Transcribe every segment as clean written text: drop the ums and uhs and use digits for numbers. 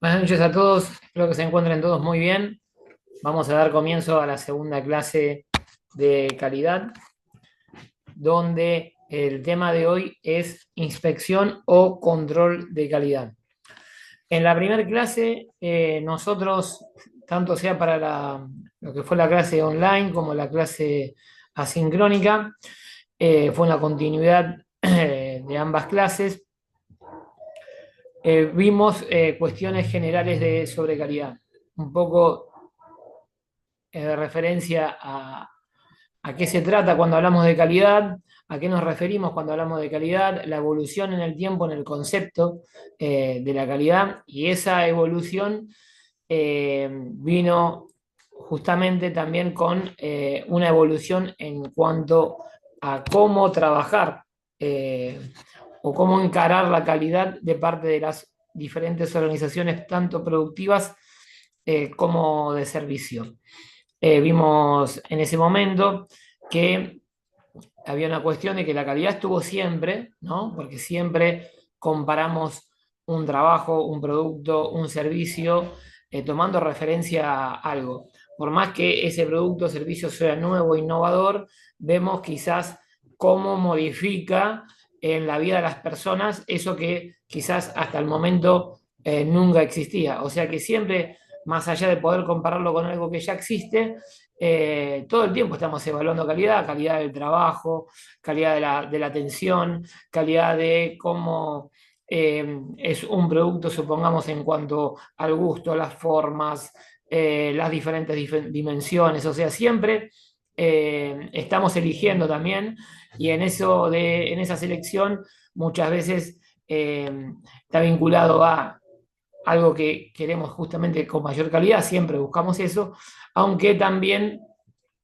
Buenas noches a todos, espero que se encuentren todos muy bien. Vamos a dar comienzo a la segunda clase de calidad, donde el tema de hoy es inspección o control de calidad. En la primera clase, nosotros, tanto sea para lo que fue la clase online como la clase asincrónica, fue una continuidad de ambas clases. Vimos cuestiones generales sobre calidad, un poco referencia a qué se trata cuando hablamos de calidad, a qué nos referimos cuando hablamos de calidad, la evolución en el tiempo en el concepto de la calidad, y esa evolución vino justamente también con una evolución en cuanto a cómo trabajar o cómo encarar la calidad de parte de las diferentes organizaciones, tanto productivas como de servicio. Vimos en ese momento que había una cuestión de que la calidad estuvo siempre, ¿no? Porque siempre comparamos un trabajo, un producto, un servicio, tomando referencia a algo. Por más que ese producto o servicio sea nuevo, innovador, vemos quizás cómo modifica en la vida de las personas eso que quizás hasta el momento nunca existía. O sea que siempre, más allá de poder compararlo con algo que ya existe, todo el tiempo estamos evaluando calidad, calidad del trabajo, calidad de la atención, calidad de cómo es un producto, supongamos, en cuanto al gusto, las formas, las diferentes dimensiones. O sea, siempre estamos eligiendo también, y en esa selección muchas veces está vinculado a algo que queremos justamente con mayor calidad, siempre buscamos eso, aunque también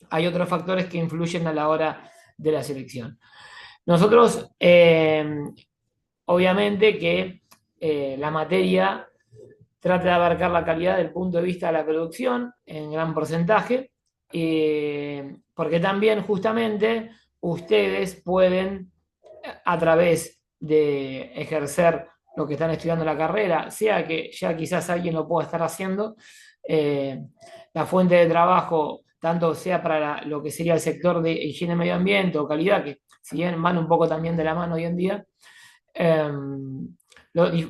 hay otros factores que influyen a la hora de la selección. Nosotros, obviamente que la materia trata de abarcar la calidad desde el punto de vista de la producción en gran porcentaje, porque también justamente ustedes pueden, a través de ejercer lo que están estudiando en la carrera, sea que ya quizás alguien lo pueda estar haciendo, eh, la fuente de trabajo, tanto sea para lo que sería el sector de higiene, medio ambiente o calidad, que si bien van un poco también de la mano hoy en día, eh,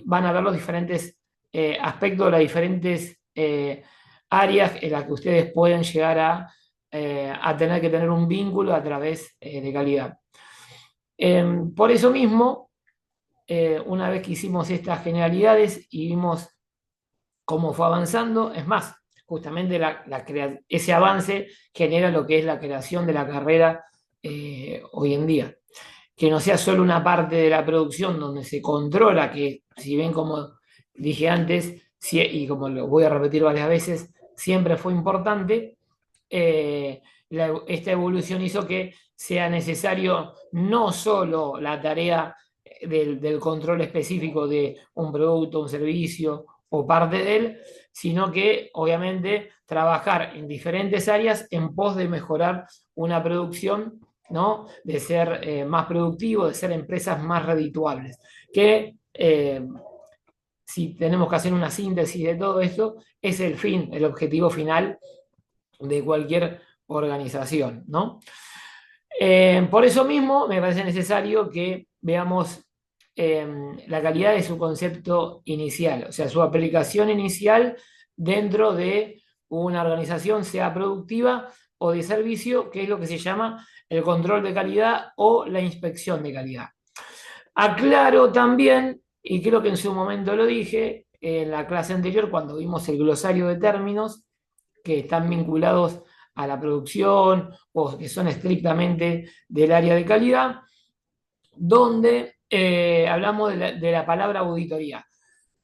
van a ver los diferentes aspectos, las diferentes áreas en las que ustedes pueden llegar a tener que tener un vínculo a través de calidad. Por eso mismo, una vez que hicimos estas generalidades y vimos cómo fue avanzando, es más, justamente ese avance genera lo que es la creación de la carrera hoy en día. Que no sea solo una parte de la producción donde se controla, que si bien como dije antes, y como lo voy a repetir varias veces, siempre fue importante, esta evolución hizo que sea necesario no solo la tarea del control específico de un producto, un servicio o parte de él, sino que obviamente trabajar en diferentes áreas en pos de mejorar una producción, ¿no? De ser más productivo, de ser empresas más redituables. Que si tenemos que hacer una síntesis de todo esto, es el fin, el objetivo final de cualquier organización, ¿no? Por eso mismo me parece necesario que veamos eh, la calidad de su concepto inicial, o sea, su aplicación inicial dentro de una organización, sea productiva o de servicio, que es lo que se llama el control de calidad o la inspección de calidad. Aclaro también, y creo que en su momento lo dije en la clase anterior, cuando vimos el glosario de términos que están vinculados a la producción o que son estrictamente del área de calidad, donde hablamos de la palabra auditoría.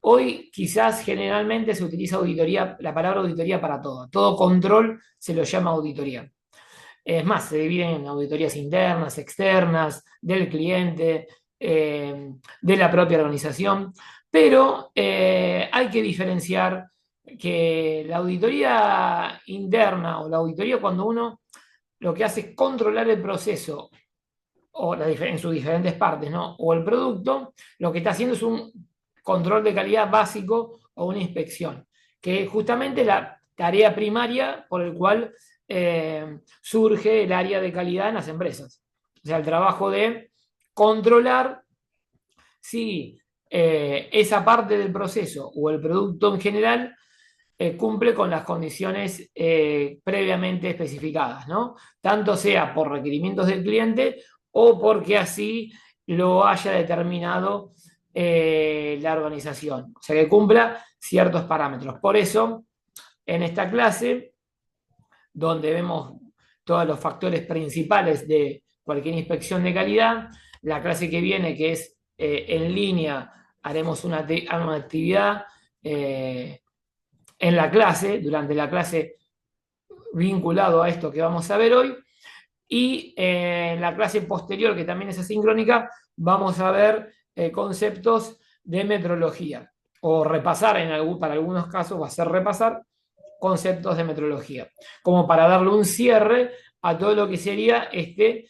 Hoy quizás generalmente se utiliza auditoría, la palabra auditoría para todo. Todo control se lo llama auditoría. Es más, se dividen en auditorías internas, externas, del cliente, de la propia organización, pero hay que diferenciar que la auditoría interna o la auditoría cuando uno lo que hace es controlar el proceso o en sus diferentes partes, ¿no? O el producto, lo que está haciendo es un control de calidad básico o una inspección, que es justamente la tarea primaria por el cual surge el área de calidad en las empresas. O sea, el trabajo de controlar si esa parte del proceso o el producto en general cumple con las condiciones previamente especificadas, ¿no? Tanto sea por requerimientos del cliente o porque así lo haya determinado la organización. O sea, que cumpla ciertos parámetros. Por eso, en esta clase, donde vemos todos los factores principales de cualquier inspección de calidad, la clase que viene, que es en línea, haremos una actividad en la clase, durante la clase vinculado a esto que vamos a ver hoy, y en la clase posterior, que también es asincrónica, vamos a ver conceptos de metrología, o repasar, para algunos casos va a ser repasar conceptos de metrología, como para darle un cierre a todo lo que sería este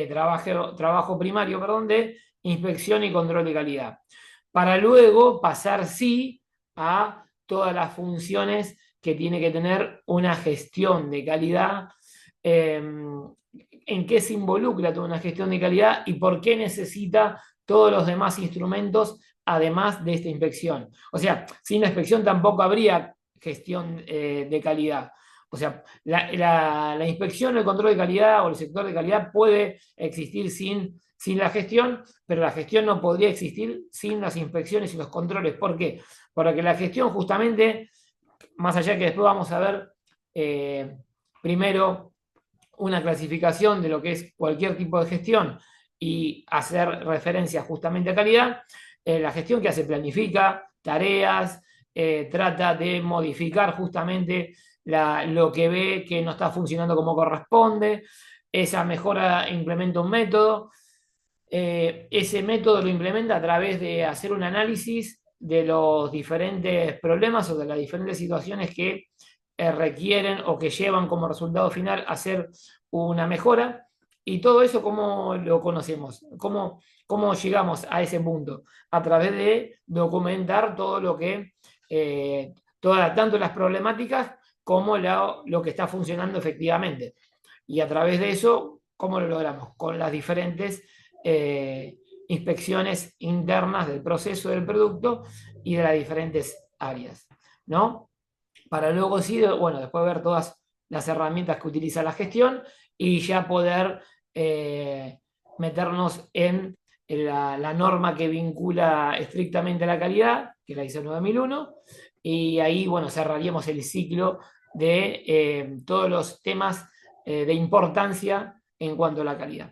trabajo primario, perdón, de inspección y control de calidad, para luego pasar sí a todas las funciones que tiene que tener una gestión de calidad, en qué se involucra toda una gestión de calidad y por qué necesita todos los demás instrumentos además de esta inspección. O sea, sin la inspección tampoco habría gestión de calidad. O sea, la inspección, el control de calidad o el sector de calidad puede existir sin la gestión, pero la gestión no podría existir sin las inspecciones y los controles. ¿Por qué? Porque la gestión justamente, más allá que después vamos a ver primero una clasificación de lo que es cualquier tipo de gestión y hacer referencia justamente a calidad, la gestión que hace planifica tareas, trata de modificar justamente lo que ve que no está funcionando como corresponde, esa mejora implementa un método, ese método lo implementa a través de hacer un análisis de los diferentes problemas o de las diferentes situaciones que requieren o que llevan como resultado final a hacer una mejora. Y todo eso, ¿cómo lo conocemos? ¿Cómo llegamos a ese punto? A través de documentar todo lo que, tanto las problemáticas como lo que está funcionando efectivamente. Y a través de eso, ¿cómo lo logramos? Con las diferentes inspecciones internas del proceso del producto y de las diferentes áreas, ¿no? Para luego sí, bueno, después ver todas las herramientas que utiliza la gestión y ya poder meternos en la norma que vincula estrictamente la calidad, que es la ISO 9001, y ahí, bueno, cerraríamos el ciclo de todos los temas de importancia en cuanto a la calidad.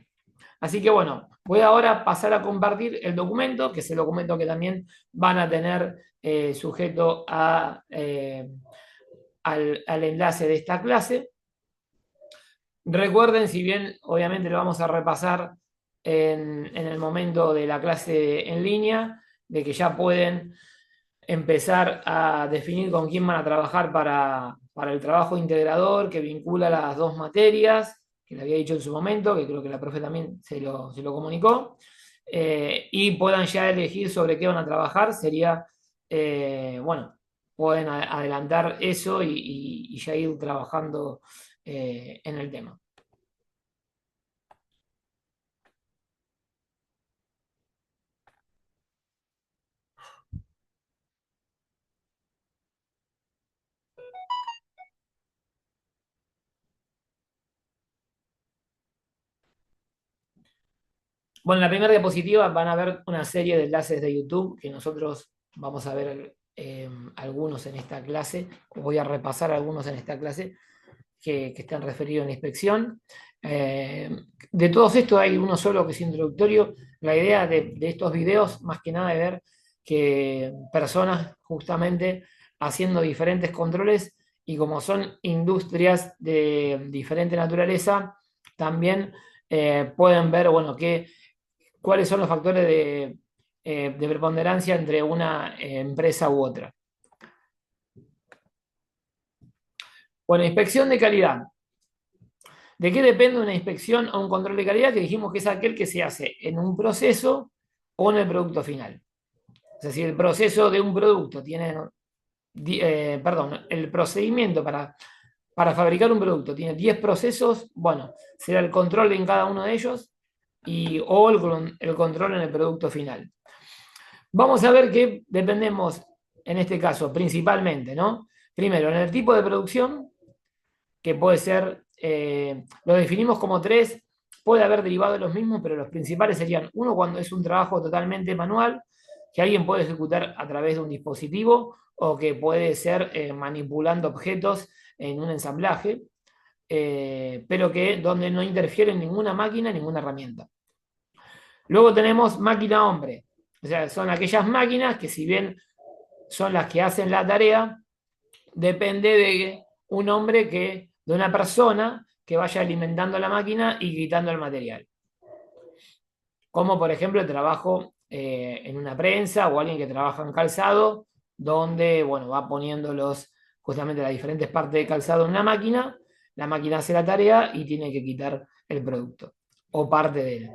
Así que bueno, voy ahora a pasar a compartir el documento, que es el documento que también van a tener sujeto al enlace de esta clase. Recuerden, si bien obviamente lo vamos a repasar en el momento de la clase en línea, de que ya pueden empezar a definir con quién van a trabajar para el trabajo integrador que vincula las dos materias, que le había dicho en su momento, que creo que la profe también se lo comunicó, y puedan ya elegir sobre qué van a trabajar, sería, bueno, pueden adelantar eso y ya ir trabajando en el tema. Bueno, en la primera diapositiva van a ver una serie de enlaces de YouTube que nosotros vamos a ver algunos en esta clase, voy a repasar algunos en esta clase que están referidos a la inspección. De todos estos hay uno solo que es introductorio. La idea de estos videos, más que nada, es ver que personas justamente haciendo diferentes controles y como son industrias de diferente naturaleza, también pueden ver, bueno, cuáles son los factores de preponderancia entre una empresa u otra. Bueno, inspección de calidad. ¿De qué depende una inspección o un control de calidad? Que dijimos que es aquel que se hace en un proceso o en el producto final. Es decir, el proceso de un producto tiene perdón, el procedimiento para fabricar un producto tiene 10 procesos, bueno, será el control en cada uno de ellos o el control en el producto final. Vamos a ver que dependemos, en este caso, principalmente, ¿no? Primero, en el tipo de producción, que puede ser, lo definimos como tres, puede haber derivados de los mismos, pero los principales serían, uno, cuando es un trabajo totalmente manual, que alguien puede ejecutar a través de un dispositivo o que puede ser manipulando objetos en un ensamblaje, pero que donde no interfiere ninguna máquina, ninguna herramienta. Luego tenemos máquina-hombre, o sea, son aquellas máquinas que si bien son las que hacen la tarea, depende de un hombre de una persona que vaya alimentando la máquina y quitando el material. Como por ejemplo el trabajo en una prensa o alguien que trabaja en calzado, donde bueno, va poniendo justamente las diferentes partes de calzado en una máquina, la máquina hace la tarea y tiene que quitar el producto o parte de él.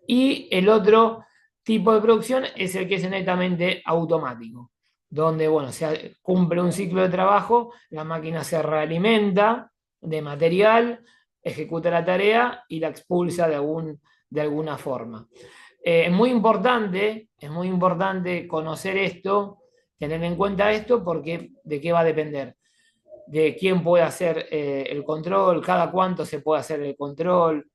Y el otro tipo de producción es el que es netamente automático, donde bueno, se cumple un ciclo de trabajo, la máquina se realimenta de material, ejecuta la tarea y la expulsa de alguna forma. Es muy importante conocer esto, tener en cuenta esto, porque de qué va a depender. De quién puede hacer el control, cada cuánto se puede hacer el control,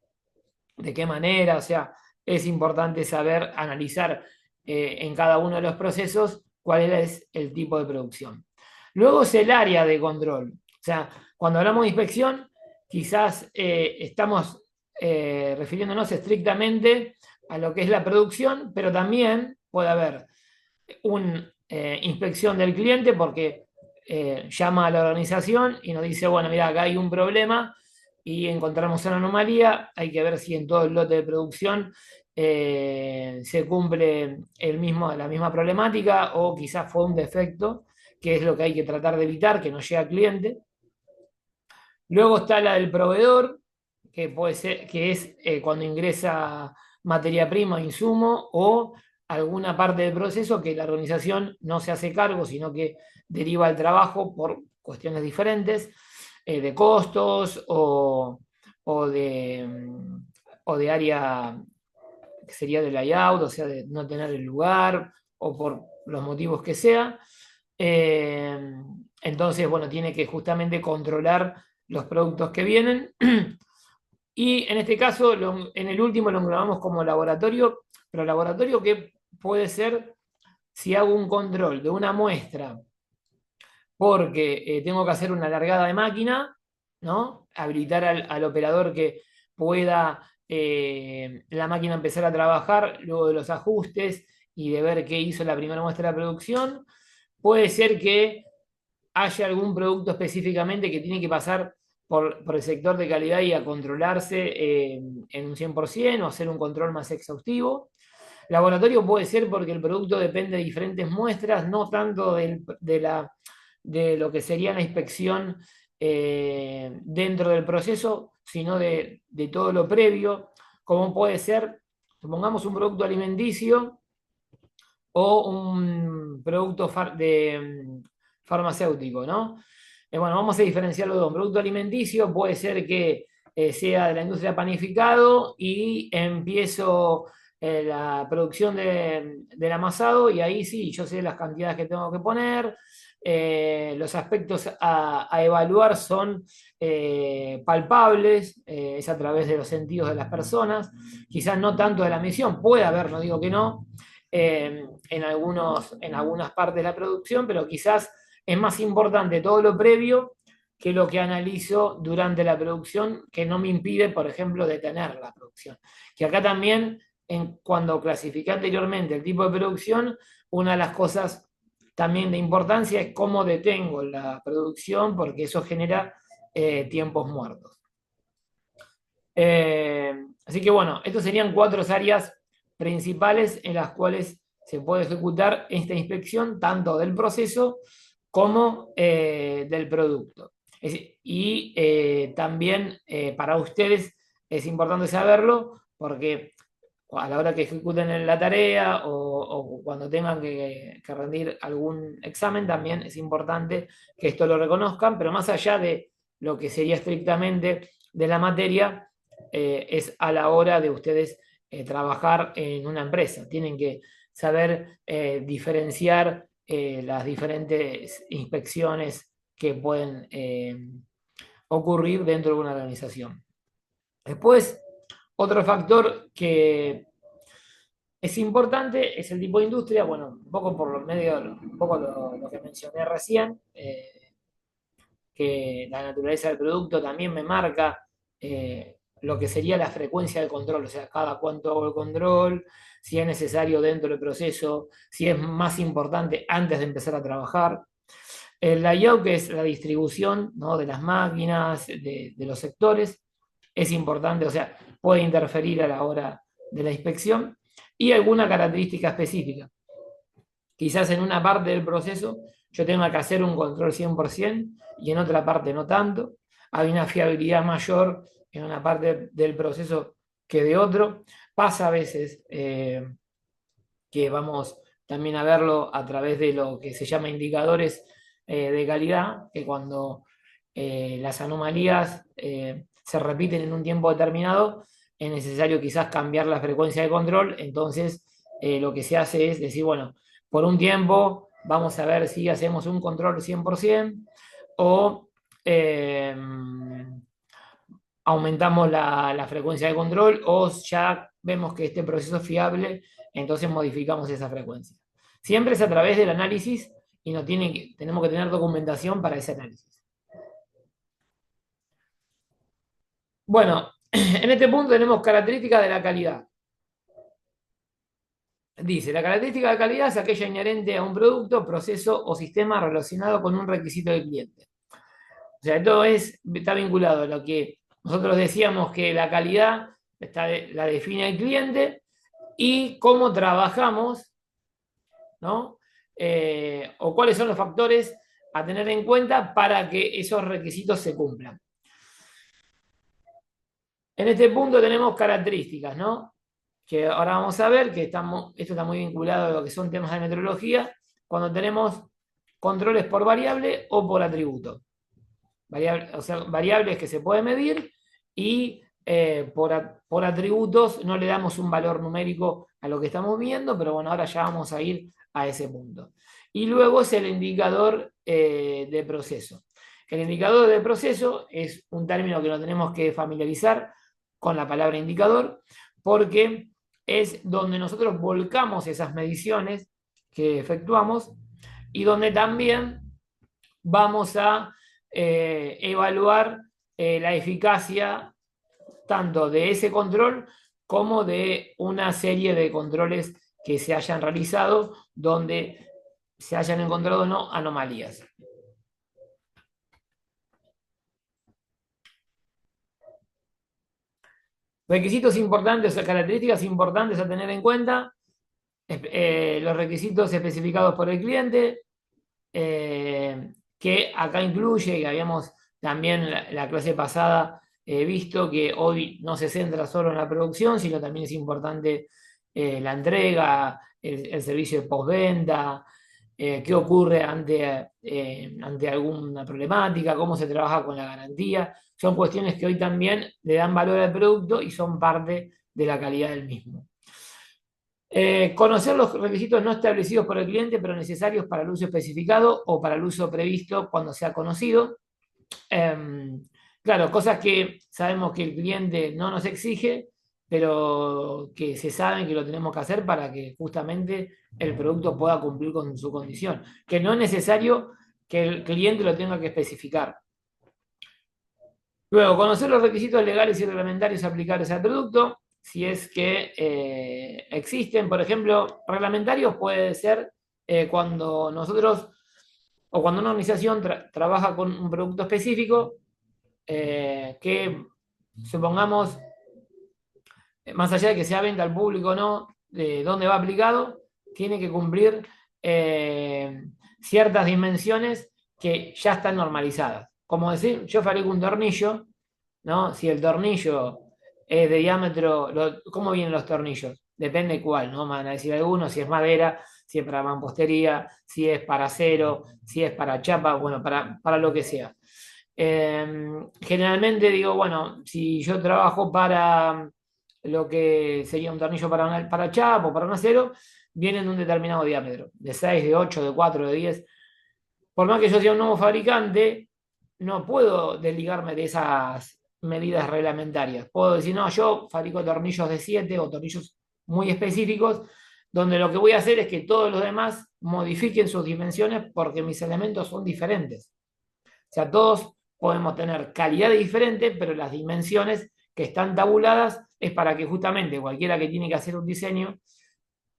de qué manera, o sea, es importante saber analizar en cada uno de los procesos cuál es el tipo de producción. Luego es el área de control. O sea, cuando hablamos de inspección, quizás estamos refiriéndonos estrictamente a lo que es la producción, pero también puede haber una inspección del cliente porque llama a la organización y nos dice, bueno, mira, acá hay un problema y encontramos una anomalía, hay que ver si en todo el lote de producción se cumple la misma problemática o quizás fue un defecto, que es lo que hay que tratar de evitar, que no llegue al cliente. Luego está la del proveedor, que puede ser, que es cuando ingresa materia prima o insumo o alguna parte del proceso que la organización no se hace cargo, sino que deriva el trabajo por cuestiones diferentes, de costos o de, o de área que sería de layout, o sea, de no tener el lugar o por los motivos que sea. Eh, entonces, bueno, tiene que justamente controlar los productos que vienen. Y en este caso, en el último lo englobamos como laboratorio, pero laboratorio que puede ser si hago un control de una muestra porque tengo que hacer una largada de máquina, ¿no? Habilitar al operador que pueda la máquina empezar a trabajar luego de los ajustes y de ver qué hizo la primera muestra de producción. Puede ser que haya algún producto específicamente que tiene que pasar por el sector de calidad y a controlarse en un 100% o hacer un control más exhaustivo. Laboratorio puede ser porque el producto depende de diferentes muestras, no tanto de lo que sería la inspección dentro del proceso, sino de todo lo previo, como puede ser, supongamos un producto alimenticio o un producto farmacéutico, ¿no? Bueno, vamos a diferenciar los dos. Un producto alimenticio puede ser que sea de la industria panificado y empiezo la producción del amasado y ahí sí, yo sé las cantidades que tengo que poner, los aspectos a evaluar son palpables, es a través de los sentidos de las personas, quizás no tanto de la misión, puede haber, no digo que no, en algunas partes de la producción, pero quizás es más importante todo lo previo que lo que analizo durante la producción, que no me impide, por ejemplo, detener la producción. Que acá también, cuando clasifiqué anteriormente el tipo de producción, una de las cosas también de importancia es cómo detengo la producción, porque eso genera tiempos muertos. Así que bueno, estas serían cuatro áreas principales en las cuales se puede ejecutar esta inspección, tanto del proceso como del producto. Y también para ustedes es importante saberlo porque a la hora que ejecuten la tarea o cuando tengan que rendir algún examen, también es importante que esto lo reconozcan, pero más allá de lo que sería estrictamente de la materia, es a la hora de ustedes trabajar en una empresa. Tienen que saber diferenciar las diferentes inspecciones que pueden ocurrir dentro de una organización. Después, otro factor que es importante es el tipo de industria, bueno, un poco por lo medio, un poco lo que mencioné recién, que la naturaleza del producto también me marca lo que sería la frecuencia del control, o sea, cada cuánto hago el control, si es necesario dentro del proceso, si es más importante antes de empezar a trabajar. El layout, que es la distribución, ¿no?, de las máquinas, de los sectores, es importante, o sea, puede interferir a la hora de la inspección, y alguna característica específica. Quizás en una parte del proceso yo tenga que hacer un control 100% y en otra parte no tanto. Hay una fiabilidad mayor en una parte del proceso que de otro. Pasa a veces que vamos también a verlo a través de lo que se llama indicadores de calidad, que cuando las anomalías se repiten en un tiempo determinado, es necesario quizás cambiar la frecuencia de control. Entonces lo que se hace es decir, bueno, por un tiempo vamos a ver si hacemos un control 100% o aumentamos la frecuencia de control, o ya vemos que este proceso es fiable, entonces modificamos esa frecuencia. Siempre es a través del análisis y no tenemos que tener documentación para ese análisis. Bueno, en este punto tenemos características de la calidad. Dice, la característica de calidad es aquella inherente a un producto, proceso o sistema relacionado con un requisito del cliente. O sea, esto está vinculado a lo que nosotros decíamos, que la calidad la define el cliente, y cómo trabajamos, ¿no? O cuáles son los factores a tener en cuenta para que esos requisitos se cumplan. En este punto tenemos características, ¿no?, que ahora vamos a ver que esto está muy vinculado a lo que son temas de metrología, cuando tenemos controles por variable o por atributo. O sea, variables que se pueden medir, y por atributos no le damos un valor numérico a lo que estamos viendo, pero bueno, ahora ya vamos a ir a ese punto. Y luego es el indicador de proceso. El indicador de proceso es un término que no tenemos que familiarizar con la palabra indicador, porque es donde nosotros volcamos esas mediciones que efectuamos y donde también vamos a evaluar la eficacia tanto de ese control como de una serie de controles que se hayan realizado donde se hayan encontrado no anomalías. Requisitos importantes o características importantes a tener en cuenta: los requisitos especificados por el cliente, que acá incluye, y habíamos también la clase pasada visto que hoy no se centra solo en la producción, sino también es importante la entrega, el servicio de postventa, qué ocurre ante alguna problemática, cómo se trabaja con la garantía. Son cuestiones que hoy también le dan valor al producto y son parte de la calidad del mismo. Conocer los requisitos no establecidos por el cliente, pero necesarios para el uso especificado o para el uso previsto cuando sea conocido. Claro, cosas que sabemos que el cliente no nos exige, pero que se saben que lo tenemos que hacer para que justamente el producto pueda cumplir con su condición. Que no es necesario que el cliente lo tenga que especificar. Luego, conocer los requisitos legales y reglamentarios aplicables al producto, si es que existen. Por ejemplo, reglamentarios puede ser cuando nosotros o cuando una organización trabaja con un producto específico, que supongamos, más allá de que sea venta al público o no, de dónde va aplicado, tiene que cumplir ciertas dimensiones que ya están normalizadas. Como decir, yo fabrico un tornillo, ¿no? Si el tornillo es de diámetro, ¿cómo vienen los tornillos? Depende cuál, ¿no? Me van a decir algunos, si es madera, si es para mampostería, si es para acero, si es para chapa, bueno, para lo que sea. Generalmente digo, bueno, si yo trabajo para lo que sería un tornillo para chapa o para un acero, vienen de un determinado diámetro, de 6, de 8, de 4, de 10. Por más que yo sea un nuevo fabricante, no puedo desligarme de esas medidas reglamentarias. Puedo decir, no, yo fabrico tornillos de 7 o tornillos muy específicos, donde lo que voy a hacer es que todos los demás modifiquen sus dimensiones porque mis elementos son diferentes. O sea, todos podemos tener calidades diferentes, pero las dimensiones que están tabuladas es para que justamente cualquiera que tiene que hacer un diseño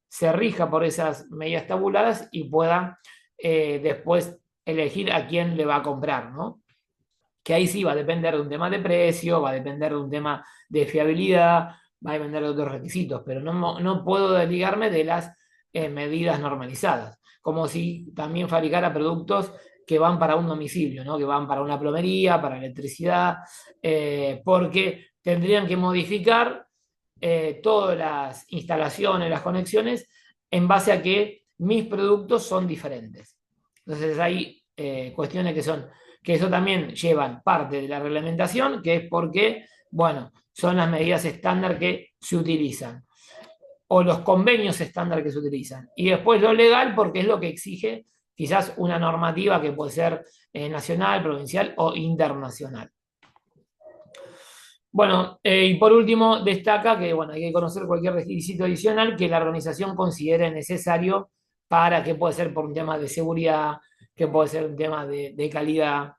se rija por esas medidas tabuladas y pueda después elegir a quién le va a comprar, ¿no? Que ahí sí va a depender de un tema de precio, va a depender de un tema de fiabilidad, va a depender de otros requisitos, pero no puedo desligarme de las medidas normalizadas, como si también fabricara productos que van para un domicilio, ¿no? Que van para una plomería, para electricidad, porque tendrían que modificar todas las instalaciones, las conexiones, en base a que mis productos son diferentes. Entonces hay cuestiones que eso también llevan parte de la reglamentación, que es porque, bueno, son las medidas estándar que se utilizan, o los convenios estándar que se utilizan. Y después lo legal, porque es lo que exige quizás una normativa que puede ser nacional, provincial o internacional. Bueno, y por último, destaca que bueno, hay que conocer cualquier requisito adicional que la organización considere necesario para que puede ser por un tema de seguridad, que puede ser un tema de calidad,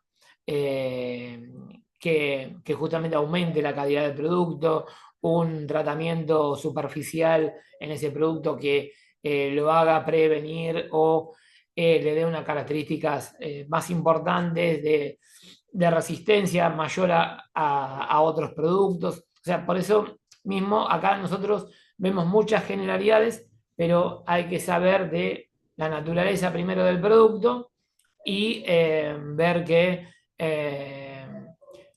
eh, que justamente aumente la calidad del producto, un tratamiento superficial en ese producto que lo haga prevenir o le dé unas características más importantes de resistencia mayor a otros productos. O sea, por eso mismo acá nosotros vemos muchas generalidades, pero hay que saber de la naturaleza primero del producto y ver que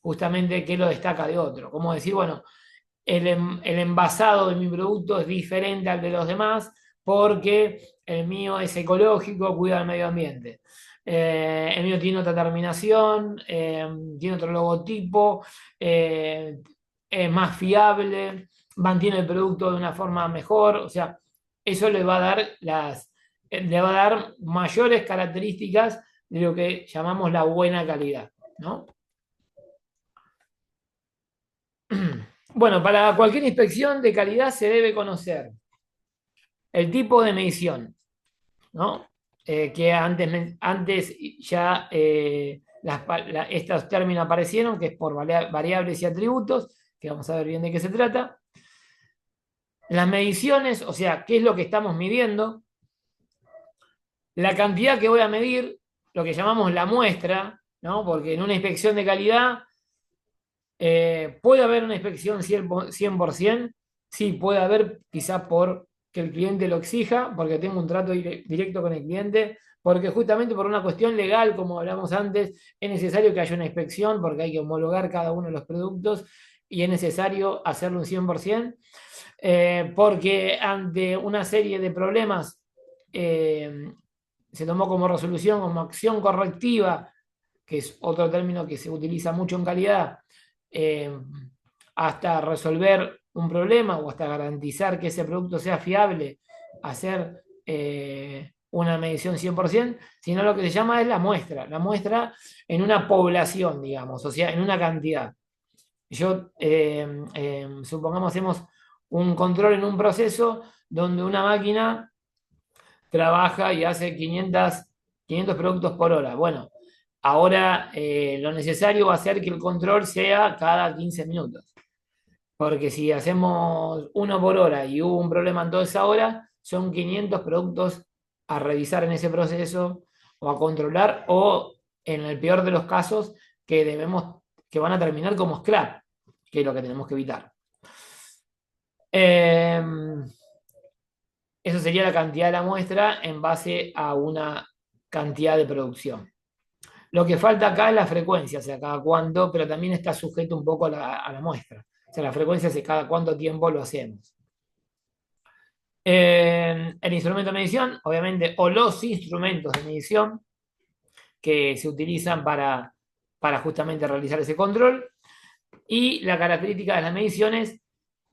justamente qué lo destaca de otro. Como decir, bueno, el envasado de mi producto es diferente al de los demás porque el mío es ecológico, cuida el medio ambiente. El mío tiene otra terminación, tiene otro logotipo, es más fiable, mantiene el producto de una forma mejor, o sea, eso le va a dar mayores características de lo que llamamos la buena calidad, ¿no? Bueno, para cualquier inspección de calidad se debe conocer el tipo de medición, ¿no? Que antes ya estos términos aparecieron, que es por variables y atributos, que vamos a ver bien de qué se trata. Las mediciones, o sea, qué es lo que estamos midiendo, la cantidad que voy a medir, lo que llamamos la muestra, ¿no? Porque en una inspección de calidad puede haber una inspección 100%, sí, puede haber quizá por que el cliente lo exija, porque tengo un trato directo con el cliente, porque justamente por una cuestión legal, como hablamos antes, es necesario que haya una inspección porque hay que homologar cada uno de los productos y es necesario hacerlo un 100%, porque ante una serie de problemas eh, se tomó como resolución, como acción correctiva, que es otro término que se utiliza mucho en calidad, eh, hasta resolver un problema o hasta garantizar que ese producto sea fiable, hacer una medición 100%, sino lo que se llama es la muestra en una población, digamos, o sea, en una cantidad. Yo, supongamos, hacemos un control en un proceso donde una máquina trabaja y hace 500 productos por hora. Bueno, ahora lo necesario va a ser que el control sea cada 15 minutos. Porque si hacemos uno por hora y hubo un problema en toda esa hora, son 500 productos a revisar en ese proceso o a controlar o, en el peor de los casos, que van a terminar como scrap, que es lo que tenemos que evitar. Eso sería la cantidad de la muestra en base a una cantidad de producción. Lo que falta acá es la frecuencia, o sea, cada cuánto, pero también está sujeto un poco a la muestra. sea, la frecuencia es cada cuánto tiempo lo hacemos. El instrumento de medición, obviamente, o los instrumentos de medición que se utilizan para justamente realizar ese control. Y la característica de las mediciones,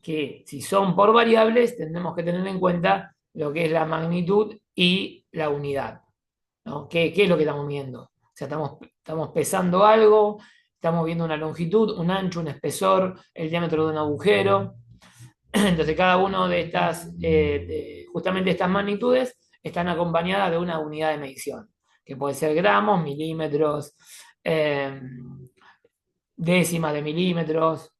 que si son por variables, tendremos que tener en cuenta lo que es la magnitud y la unidad, ¿no? ¿Qué es lo que estamos viendo? O sea, estamos pesando algo, estamos viendo una longitud, un ancho, un espesor, el diámetro de un agujero. Entonces, cada una de estas, justamente estas magnitudes, están acompañadas de una unidad de medición, que puede ser gramos, milímetros, décimas de milímetros,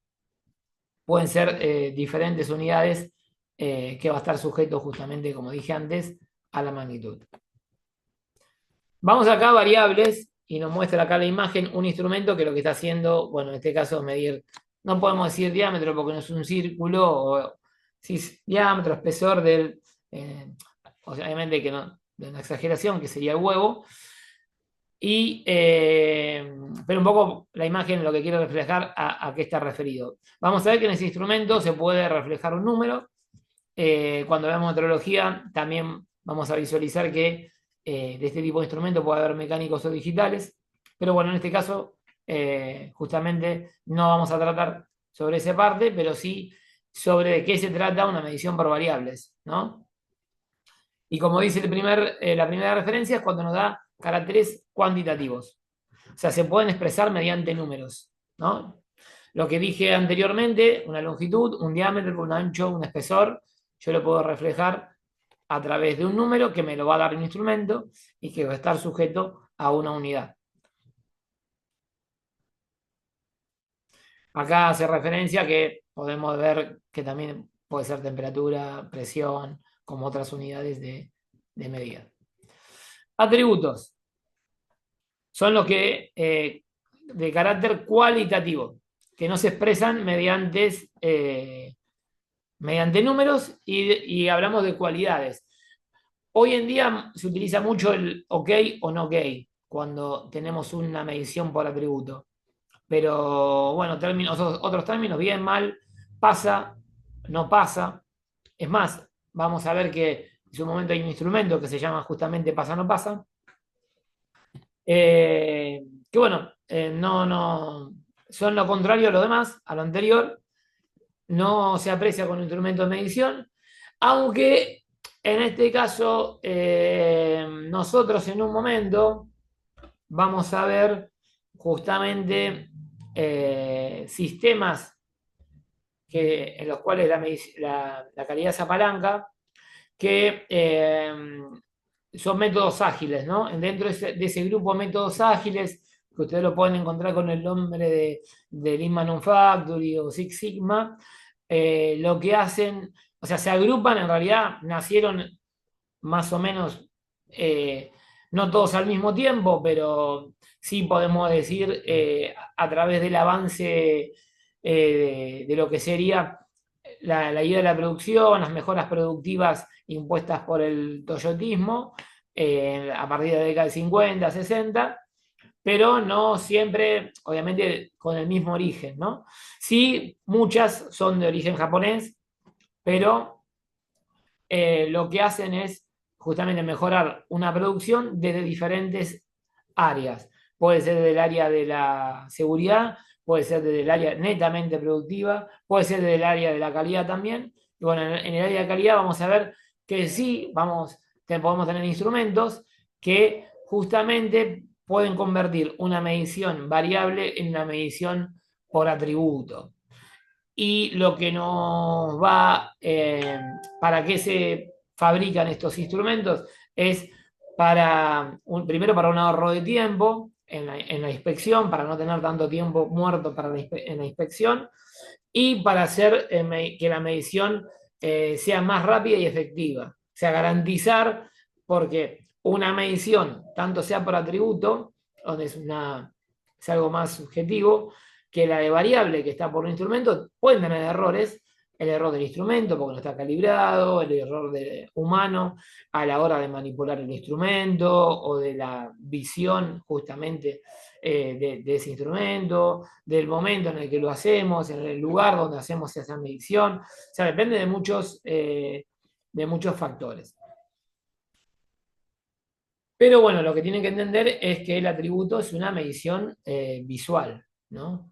pueden ser diferentes unidades que va a estar sujeto justamente, como dije antes, a la magnitud. Vamos acá a variables y nos muestra acá la imagen un instrumento que lo que está haciendo, bueno, en este caso medir, no podemos decir diámetro porque no es un círculo, o sí, diámetro, espesor del, obviamente que no, de una exageración que sería el huevo, y, pero un poco la imagen lo que quiero reflejar a qué está referido. Vamos a ver que en ese instrumento se puede reflejar un número. Cuando veamos metrología, también vamos a visualizar que de este tipo de instrumento puede haber mecánicos o digitales, pero bueno, en este caso justamente no vamos a tratar sobre esa parte, pero sí sobre de qué se trata una medición por variables, ¿no? Y como dice la primera referencia, es cuando nos da caracteres cuantitativos. O sea, se pueden expresar mediante números, ¿no? Lo que dije anteriormente, una longitud, un diámetro, un ancho, un espesor, yo lo puedo reflejar a través de un número que me lo va a dar un instrumento y que va a estar sujeto a una unidad. Acá hace referencia que podemos ver que también puede ser temperatura, presión, como otras unidades de medida. Atributos son los que de carácter cualitativo, que no se expresan mediante números y hablamos de cualidades. Hoy en día se utiliza mucho el OK o no OK cuando tenemos una medición por atributo. Pero bueno, otros términos, bien, mal, pasa, no pasa. Es más, vamos a ver que en su momento hay un instrumento que se llama justamente pasa, no pasa. Que bueno, no, son lo contrario a lo demás, a lo anterior. No se aprecia con un instrumento de medición, aunque en este caso nosotros en un momento vamos a ver justamente sistemas en los cuales la calidad se apalanca, que son métodos ágiles, ¿no? Dentro de ese grupo de métodos ágiles, que ustedes lo pueden encontrar con el nombre de Lean Manufacturing o Six Sigma, lo que hacen, o sea, se agrupan, en realidad nacieron más o menos, no todos al mismo tiempo, pero sí podemos decir a través del avance de lo que sería la idea de la producción, las mejoras productivas impuestas por el toyotismo a partir de la década del 50, 60, pero no siempre, obviamente, con el mismo origen, ¿no? Sí, muchas son de origen japonés, pero lo que hacen es justamente mejorar una producción desde diferentes áreas. Puede ser desde el área de la seguridad, puede ser desde el área netamente productiva, puede ser desde el área de la calidad también. Y bueno, en el área de calidad vamos a ver que sí, podemos tener instrumentos que justamente pueden convertir una medición variable en una medición por atributo. Y lo que nos va, para qué se fabrican estos instrumentos, es primero para un ahorro de tiempo en la inspección, para no tener tanto tiempo muerto en la inspección, y para hacer que la medición sea más rápida y efectiva. O sea, garantizar, porque una medición, tanto sea por atributo, donde es algo más subjetivo, que la de variable que está por un instrumento, pueden tener errores, el error del instrumento porque no está calibrado, el error humano a la hora de manipular el instrumento o de la visión justamente de ese instrumento, del momento en el que lo hacemos, en el lugar donde hacemos esa medición. O sea, depende de muchos factores. Pero bueno, lo que tienen que entender es que el atributo es una medición visual, ¿no?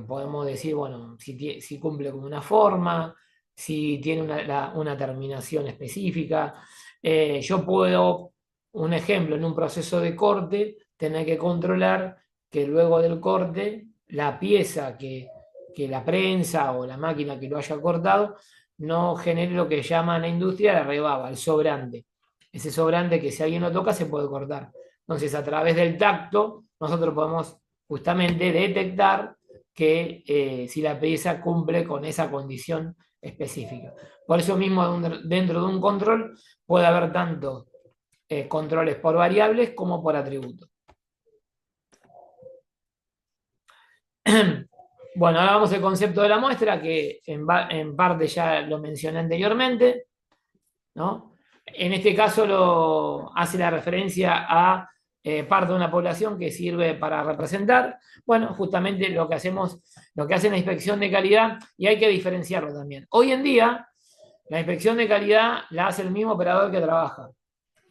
Podemos decir, bueno, si cumple con una forma, si tiene una terminación específica. Yo puedo, un ejemplo, en un proceso de corte, tener que controlar que luego del corte, la pieza que la prensa o la máquina que lo haya cortado no genere lo que llama en la industria la rebaba, el sobrante. Ese sobrante que si alguien lo toca se puede cortar. Entonces, a través del tacto, nosotros podemos justamente detectar que si la pieza cumple con esa condición específica. Por eso mismo, dentro de un control puede haber tanto controles por variables como por atributos. Bueno, ahora vamos al concepto de la muestra, que en parte ya lo mencioné anteriormente, ¿no? En este caso hace la referencia a parte de una población que sirve para representar, bueno, justamente lo que hacemos, lo que hace la inspección de calidad, y hay que diferenciarlo también. Hoy en día, la inspección de calidad la hace el mismo operador que trabaja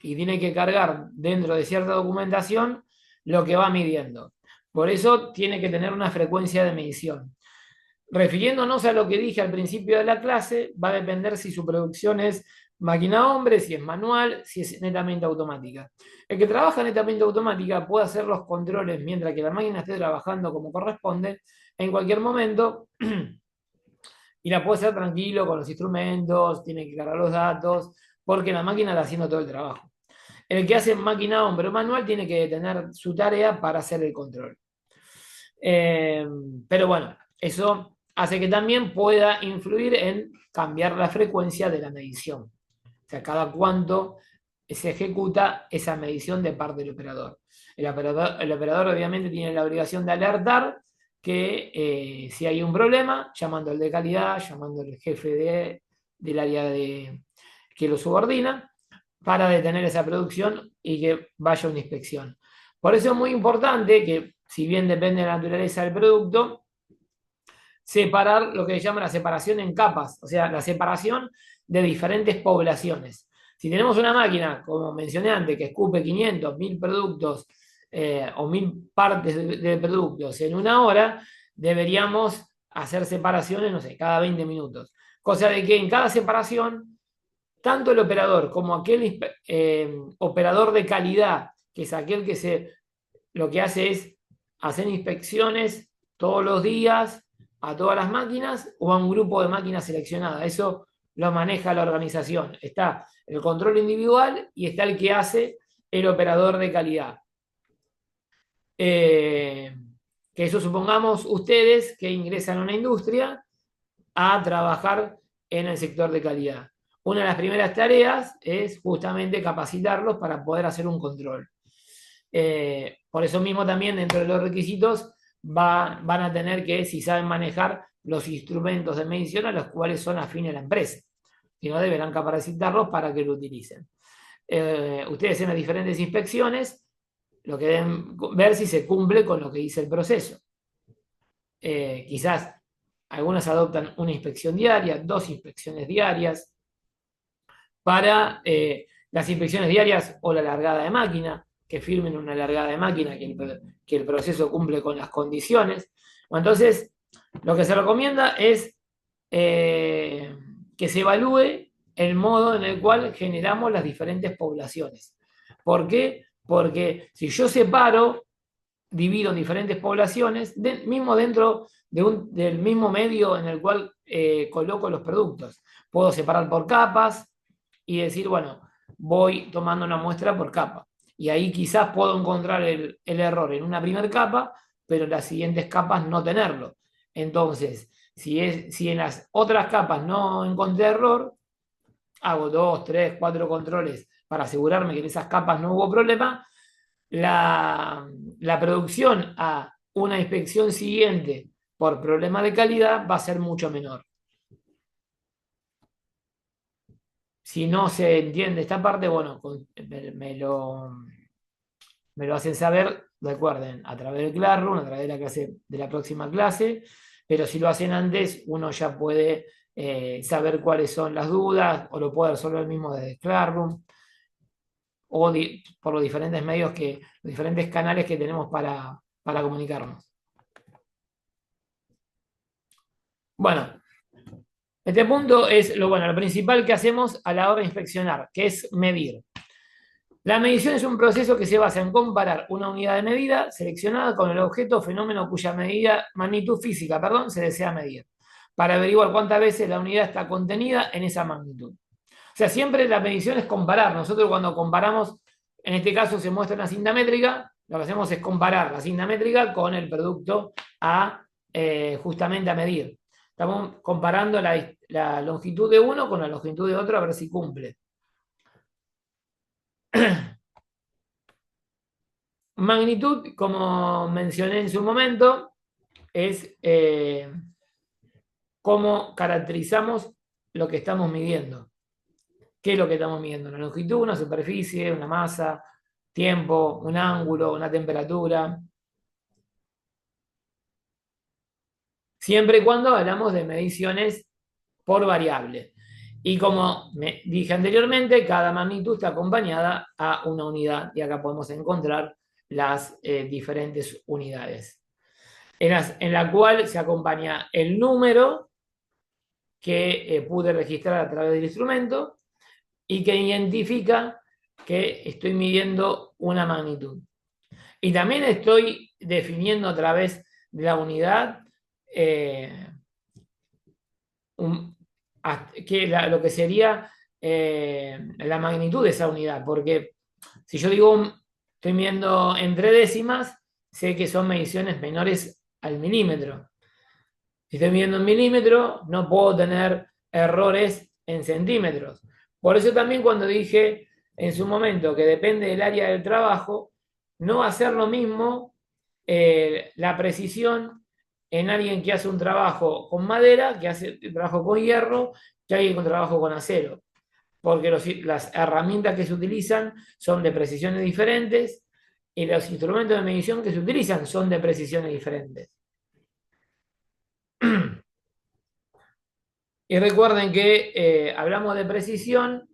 y tiene que cargar dentro de cierta documentación lo que va midiendo. Por eso tiene que tener una frecuencia de medición. Refiriéndonos a lo que dije al principio de la clase, va a depender si su producción es máquina hombre, si es manual, si es netamente automática. El que trabaja netamente automática puede hacer los controles mientras que la máquina esté trabajando como corresponde en cualquier momento y la puede hacer tranquilo con los instrumentos, tiene que cargar los datos, porque la máquina está haciendo todo el trabajo. El que hace máquina hombre o manual tiene que tener su tarea para hacer el control. Pero bueno, eso hace que también pueda influir en cambiar la frecuencia de la medición. O sea, cada cuánto se ejecuta esa medición de parte del operador. El operador obviamente tiene la obligación de alertar que si hay un problema, llamando al de calidad, llamando al jefe del área que lo subordina, para detener esa producción y que vaya una inspección. Por eso es muy importante que, si bien depende de la naturaleza del producto, separar lo que se llama la separación en capas, o sea, la separación de diferentes poblaciones. Si tenemos una máquina, como mencioné antes, que escupe 500, 1000 productos o 1000 partes de productos en una hora, deberíamos hacer separaciones, no sé, cada 20 minutos. Cosa de que en cada separación tanto el operador como aquel operador de calidad, que es aquel que lo que hace es hacer inspecciones todos los días a todas las máquinas o a un grupo de máquinas seleccionadas. Eso lo maneja la organización. Está el control individual y está el que hace el operador de calidad. Que eso supongamos ustedes que ingresan a una industria a trabajar en el sector de calidad. Una de las primeras tareas es justamente capacitarlos para poder hacer un control. Por eso mismo también dentro de los requisitos van a tener que, si saben manejar los instrumentos de medición a los cuales son afines a la empresa. Si no, deberán capacitarlos para que lo utilicen. Ustedes en las diferentes inspecciones lo que deben ver si se cumple con lo que dice el proceso. Quizás algunas adoptan una inspección diaria, 2 inspecciones diarias. Para las inspecciones diarias o la largada de máquina, que firmen una largada de máquina, que el proceso cumple con las condiciones. Entonces, lo que se recomienda es que se evalúe el modo en el cual generamos las diferentes poblaciones. ¿Por qué? Porque si yo separo, divido en diferentes poblaciones, mismo dentro del mismo medio en el cual coloco los productos. Puedo separar por capas y decir, bueno, voy tomando una muestra por capa. Y ahí quizás puedo encontrar el error en una primera capa, pero en las siguientes capas no tenerlo. Entonces, si en las otras capas no encontré error, hago 2, 3, 4 controles para asegurarme que en esas capas no hubo problema. La producción a una inspección siguiente por problema de calidad va a ser mucho menor. Si no se entiende esta parte, bueno, me lo hacen saber, recuerden, a través del Classroom, a través de la clase, de la próxima clase, pero si lo hacen antes, uno ya puede saber cuáles son las dudas, o lo puede resolver mismo desde el Classroom, o por los diferentes medios los diferentes canales que tenemos para comunicarnos. Bueno, este punto es lo principal que hacemos a la hora de inspeccionar, que es medir. La medición es un proceso que se basa en comparar una unidad de medida seleccionada con el objeto o fenómeno cuya magnitud física, se desea medir, para averiguar cuántas veces la unidad está contenida en esa magnitud. O sea, siempre la medición es comparar. Nosotros cuando comparamos, en este caso se muestra una cinta métrica, lo que hacemos es comparar la cinta métrica con el producto justamente a medir. Estamos comparando la longitud de uno con la longitud de otro a ver si cumple. Magnitud, como mencioné en su momento, es cómo caracterizamos lo que estamos midiendo. ¿Qué es lo que estamos midiendo? Una longitud, una superficie, una masa, tiempo, un ángulo, una temperatura. Siempre y cuando hablamos de mediciones por variable. Y como me dije anteriormente, cada magnitud está acompañada a una unidad. Y acá podemos encontrar las diferentes unidades. En la cual se acompaña el número que pude registrar a través del instrumento y que identifica que estoy midiendo una magnitud. Y también estoy definiendo a través de la unidad lo que sería la magnitud de esa unidad, porque si yo digo, estoy midiendo entre décimas, sé que son mediciones menores al milímetro. Si estoy midiendo en milímetros, no puedo tener errores en centímetros. Por eso también cuando dije en su momento que depende del área del trabajo, no va a ser lo mismo la precisión en alguien que hace un trabajo con madera, que hace un trabajo con hierro, que alguien con trabajo con acero. Porque las herramientas que se utilizan son de precisiones diferentes y los instrumentos de medición que se utilizan son de precisiones diferentes. Y recuerden que hablamos de precisión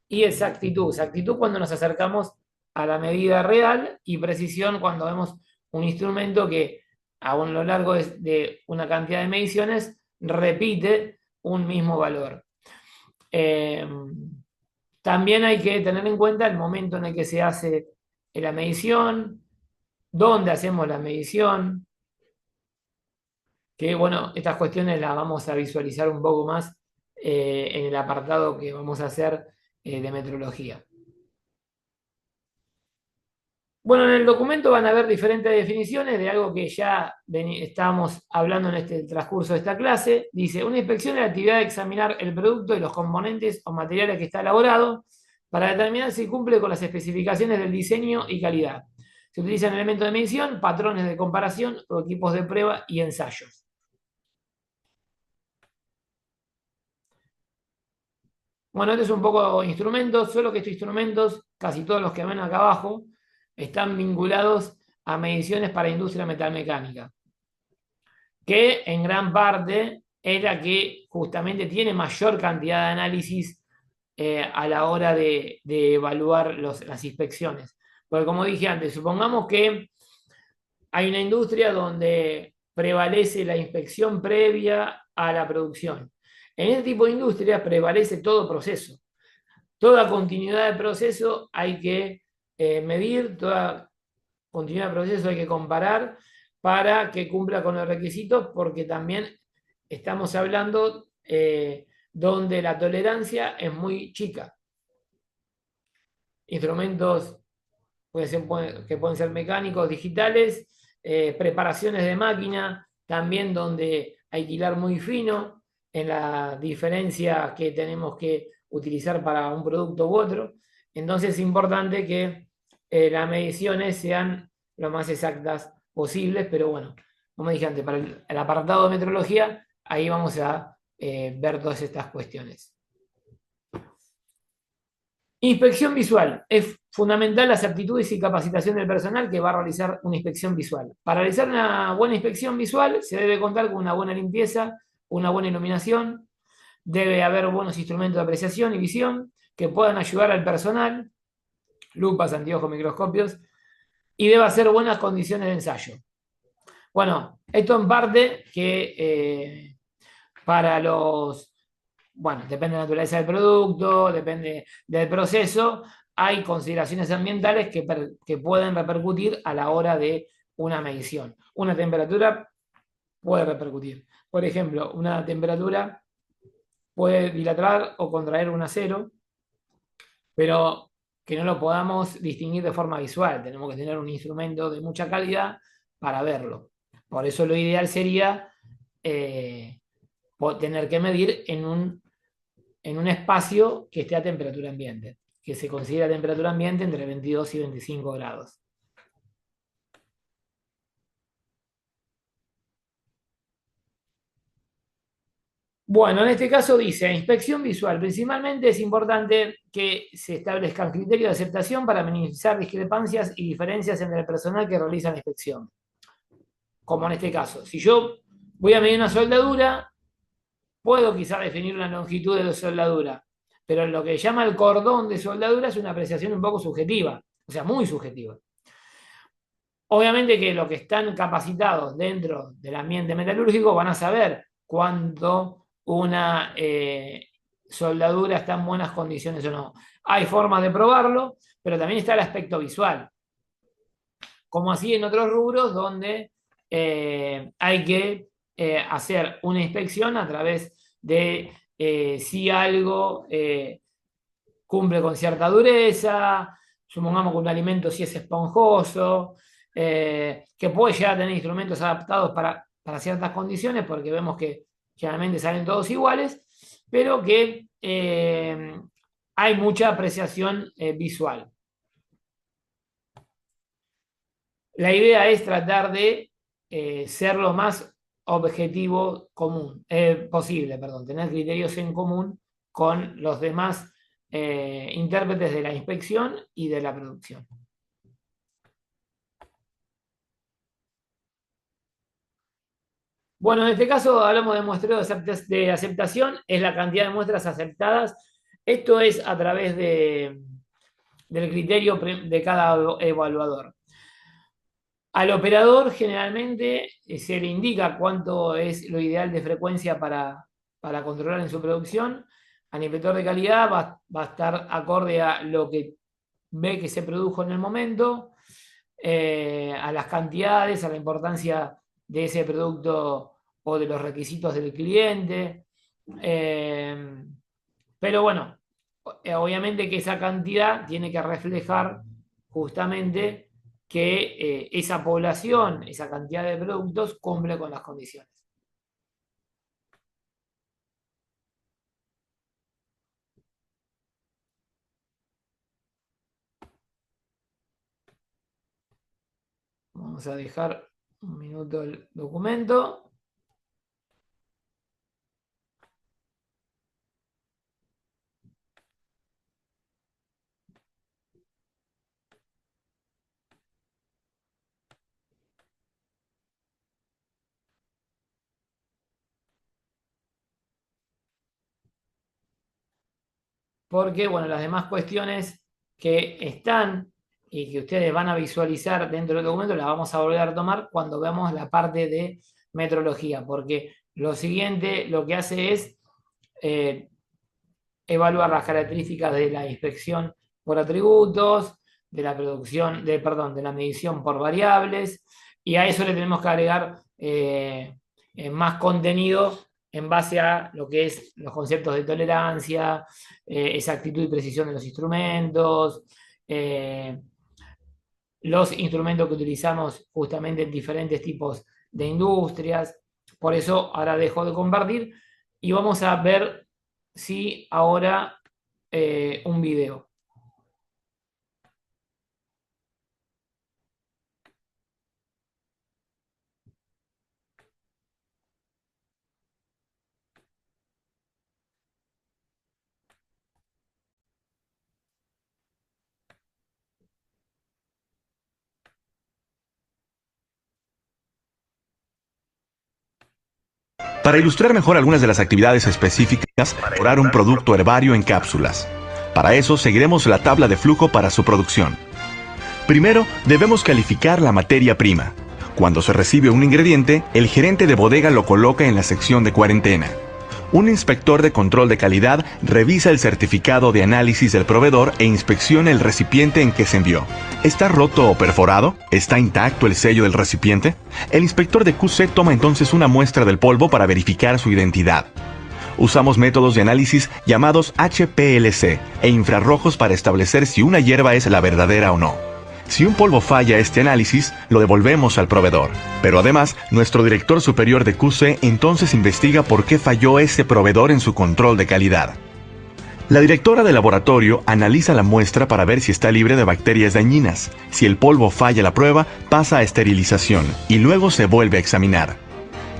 y exactitud. Exactitud cuando nos acercamos a la medida real y precisión cuando vemos un instrumento que a lo largo de una cantidad de mediciones repite un mismo valor. También hay que tener en cuenta el momento en el que se hace la medición, dónde hacemos la medición, que bueno, estas cuestiones las vamos a visualizar un poco más en el apartado que vamos a hacer de metrología. Bueno, en el documento van a haber diferentes definiciones de algo que ya estábamos hablando en este transcurso de esta clase. Dice, una inspección es la actividad de examinar el producto y los componentes o materiales que está elaborado para determinar si cumple con las especificaciones del diseño y calidad. Se utilizan elementos de medición, patrones de comparación o equipos de prueba y ensayos. Bueno, este es un poco instrumentos, solo que estos instrumentos, casi todos los que ven acá abajo, están vinculados a mediciones para industria metalmecánica, que en gran parte es la que justamente tiene mayor cantidad de análisis a la hora de evaluar las inspecciones. Porque como dije antes, supongamos que hay una industria donde prevalece la inspección previa a la producción. En este tipo de industria prevalece todo proceso. Toda continuidad de proceso hay que medir, toda continuidad de proceso hay que comparar para que cumpla con los requisitos, porque también estamos hablando donde la tolerancia es muy chica. Instrumentos que pueden ser mecánicos, digitales, preparaciones de máquina, también donde hay que hilar muy fino en la diferencia que tenemos que utilizar para un producto u otro. Entonces es importante que las mediciones sean lo más exactas posibles, pero bueno, como dije antes, para el apartado de metrología, ahí vamos a ver todas estas cuestiones. Inspección visual. Es fundamental las aptitudes y capacitación del personal que va a realizar una inspección visual. Para realizar una buena inspección visual se debe contar con una buena limpieza, una buena iluminación, debe haber buenos instrumentos de apreciación y visión que puedan ayudar al personal, lupas, anteojos, microscopios, y debe hacer buenas condiciones de ensayo. Bueno, esto en parte que para los, bueno, depende de la naturaleza del producto, depende del proceso, hay consideraciones ambientales que pueden repercutir a la hora de una medición. Una temperatura puede repercutir. Por ejemplo, una temperatura puede dilatar o contraer un acero, pero que no lo podamos distinguir de forma visual. Tenemos que tener un instrumento de mucha calidad para verlo. Por eso lo ideal sería eh, tener que medir en un espacio que esté a temperatura ambiente, que se considera temperatura ambiente entre 22 y 25 grados. Bueno, en este caso dice, inspección visual. Principalmente es importante que se establezcan criterios de aceptación para minimizar discrepancias y diferencias entre el personal que realiza la inspección. Como en este caso, si yo voy a medir una soldadura, puedo quizá definir una longitud de soldadura, pero lo que llama el cordón de soldadura es una apreciación un poco subjetiva, o sea, muy subjetiva. Obviamente que los que están capacitados dentro del ambiente metalúrgico van a saber cuándo una soldadura está en buenas condiciones o no. Hay formas de probarlo, pero también está el aspecto visual, como así en otros rubros donde hay que hacer una inspección a través de si algo cumple con cierta dureza, supongamos que un alimento si es esponjoso, que puede llegar a tener instrumentos adaptados para ciertas condiciones, porque vemos que generalmente salen todos iguales, pero que hay mucha apreciación visual. La idea es tratar de ser lo más objetivo común, posible, perdón, tener criterios en común con los demás intérpretes de la inspección y de la producción. Bueno, en este caso hablamos de muestreo de aceptación, es la cantidad de muestras aceptadas. Esto es a través del criterio de cada evaluador. Al operador generalmente se le indica cuánto es lo ideal de frecuencia para controlar en su producción. Al inspector de calidad va a estar acorde a lo que ve que se produjo en el momento, a las cantidades, a la importancia de ese producto o de los requisitos del cliente. Eh, pero bueno, obviamente que esa cantidad tiene que reflejar justamente que esa población, esa cantidad de productos cumple con las condiciones. Vamos a dejar un minuto el documento. Porque, bueno, las demás cuestiones que están y que ustedes van a visualizar dentro del documento las vamos a volver a tomar cuando veamos la parte de metrología, porque lo siguiente lo que hace es eh, evaluar las características de la inspección por atributos, de la producción, perdón, de la medición por variables, y a eso le tenemos que agregar más contenido en base a lo que es los conceptos de tolerancia, exactitud y precisión de los instrumentos, eh, los instrumentos que utilizamos justamente en diferentes tipos de industrias. Por eso ahora dejo de compartir y vamos a ver si ahora un video. Para ilustrar mejor algunas de las actividades específicas, elaborar un producto herbario en cápsulas. Para eso seguiremos la tabla de flujo para su producción. Primero, debemos calificar la materia prima. Cuando se recibe un ingrediente, el gerente de bodega lo coloca en la sección de cuarentena. Un inspector de control de calidad revisa el certificado de análisis del proveedor e inspecciona el recipiente en que se envió. ¿Está roto o perforado? ¿Está intacto el sello del recipiente? El inspector de QC toma entonces una muestra del polvo para verificar su identidad. Usamos métodos de análisis llamados HPLC e infrarrojos para establecer si una hierba es la verdadera o no. Si un polvo falla este análisis, lo devolvemos al proveedor. Pero además, nuestro director superior de QC entonces investiga por qué falló ese proveedor en su control de calidad. La directora de laboratorio analiza la muestra para ver si está libre de bacterias dañinas. Si el polvo falla la prueba, pasa a esterilización y luego se vuelve a examinar.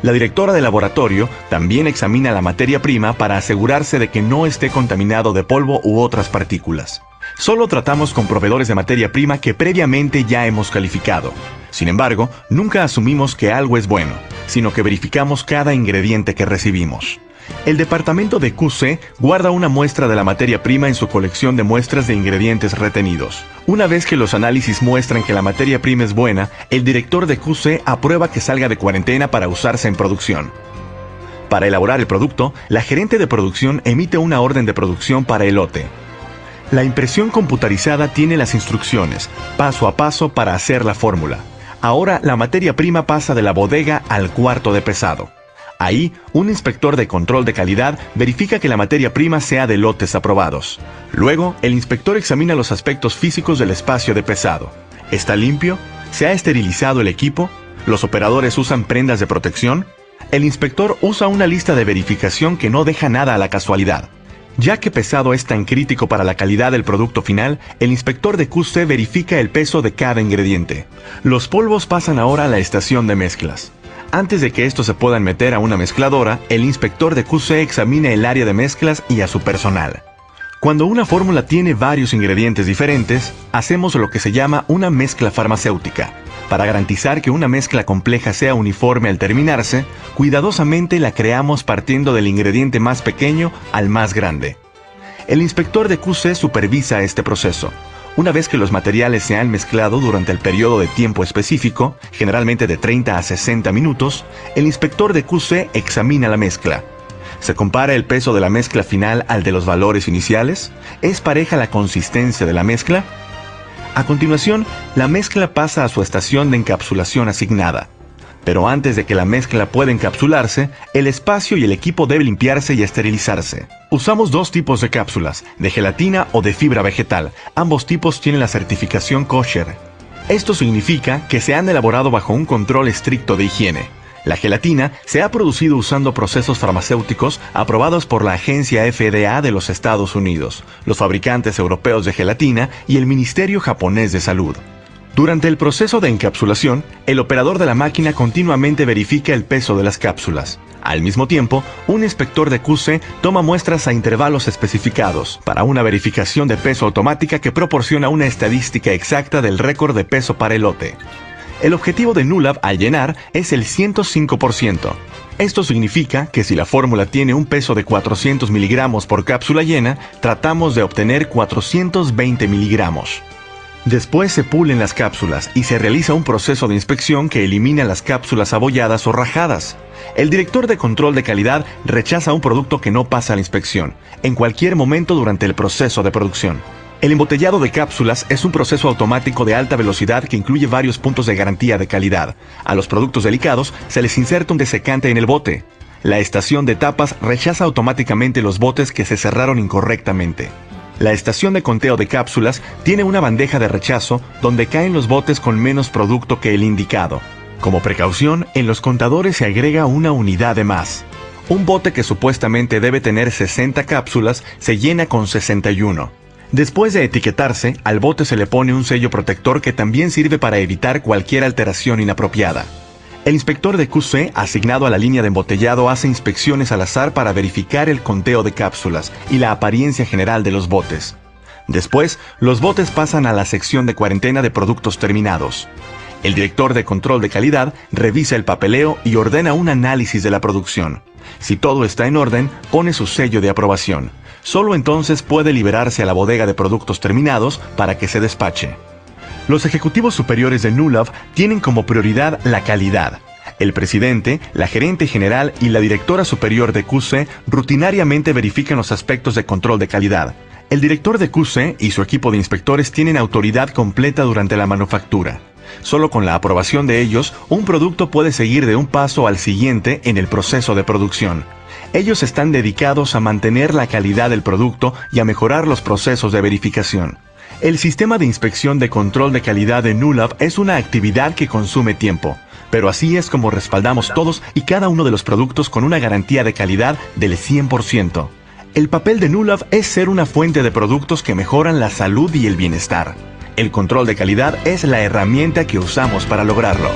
La directora de laboratorio también examina la materia prima para asegurarse de que no esté contaminado de polvo u otras partículas. Solo tratamos con proveedores de materia prima que previamente ya hemos calificado. Sin embargo, nunca asumimos que algo es bueno, sino que verificamos cada ingrediente que recibimos. El departamento de QC guarda una muestra de la materia prima en su colección de muestras de ingredientes retenidos. Una vez que los análisis muestran que la materia prima es buena, el director de QC aprueba que salga de cuarentena para usarse en producción. Para elaborar el producto, la gerente de producción emite una orden de producción para el lote. La impresión computarizada tiene las instrucciones, paso a paso para hacer la fórmula. Ahora la materia prima pasa de la bodega al cuarto de pesado. Ahí, un inspector de control de calidad verifica que la materia prima sea de lotes aprobados. Luego, el inspector examina los aspectos físicos del espacio de pesado. ¿Está limpio? ¿Se ha esterilizado el equipo? ¿Los operadores usan prendas de protección? El inspector usa una lista de verificación que no deja nada a la casualidad. Ya que pesado es tan crítico para la calidad del producto final, el inspector de QC verifica el peso de cada ingrediente. Los polvos pasan ahora a la estación de mezclas. Antes de que estos se puedan meter a una mezcladora, el inspector de QC examina el área de mezclas y a su personal. Cuando una fórmula tiene varios ingredientes diferentes, hacemos lo que se llama una mezcla farmacéutica. Para garantizar que una mezcla compleja sea uniforme al terminarse, cuidadosamente la creamos partiendo del ingrediente más pequeño al más grande. El inspector de QC supervisa este proceso. Una vez que los materiales se han mezclado durante el periodo de tiempo específico, generalmente de 30 a 60 minutos, el inspector de QC examina la mezcla. ¿Se compara el peso de la mezcla final al de los valores iniciales? ¿Es pareja la consistencia de la mezcla? A continuación, la mezcla pasa a su estación de encapsulación asignada. Pero antes de que la mezcla pueda encapsularse, el espacio y el equipo deben limpiarse y esterilizarse. Usamos dos tipos de cápsulas, de gelatina o de fibra vegetal. Ambos tipos tienen la certificación kosher. Esto significa que se han elaborado bajo un control estricto de higiene. La gelatina se ha producido usando procesos farmacéuticos aprobados por la agencia FDA de los Estados Unidos, los fabricantes europeos de gelatina y el Ministerio Japonés de Salud. Durante el proceso de encapsulación, el operador de la máquina continuamente verifica el peso de las cápsulas. Al mismo tiempo, un inspector de QC toma muestras a intervalos especificados para una verificación de peso automática que proporciona una estadística exacta del récord de peso para el lote. El objetivo de NULAB al llenar es el 105%. Esto significa que si la fórmula tiene un peso de 400 miligramos por cápsula llena, tratamos de obtener 420 miligramos. Después se pulen las cápsulas y se realiza un proceso de inspección que elimina las cápsulas abolladas o rajadas. El director de control de calidad rechaza un producto que no pasa la inspección, en cualquier momento durante el proceso de producción. El embotellado de cápsulas es un proceso automático de alta velocidad que incluye varios puntos de garantía de calidad. A los productos delicados se les inserta un desecante en el bote. La estación de tapas rechaza automáticamente los botes que se cerraron incorrectamente. La estación de conteo de cápsulas tiene una bandeja de rechazo donde caen los botes con menos producto que el indicado. Como precaución, en los contadores se agrega una unidad de más. Un bote que supuestamente debe tener 60 cápsulas se llena con 61. Después de etiquetarse, al bote se le pone un sello protector que también sirve para evitar cualquier alteración inapropiada. El inspector de QC asignado a la línea de embotellado hace inspecciones al azar para verificar el conteo de cápsulas y la apariencia general de los botes. Después, los botes pasan a la sección de cuarentena de productos terminados. El director de control de calidad revisa el papeleo y ordena un análisis de la producción. Si todo está en orden, pone su sello de aprobación. Solo entonces puede liberarse a la bodega de productos terminados para que se despache. Los ejecutivos superiores de NULAV tienen como prioridad la calidad. El presidente, la gerente general y la directora superior de QC rutinariamente verifican los aspectos de control de calidad. El director de QC y su equipo de inspectores tienen autoridad completa durante la manufactura. Solo con la aprobación de ellos, un producto puede seguir de un paso al siguiente en el proceso de producción. Ellos están dedicados a mantener la calidad del producto y a mejorar los procesos de verificación. El sistema de inspección de control de calidad de NULAV es una actividad que consume tiempo, pero así es como respaldamos todos y cada uno de los productos con una garantía de calidad del 100%. El papel de NULAV es ser una fuente de productos que mejoran la salud y el bienestar. El control de calidad es la herramienta que usamos para lograrlo.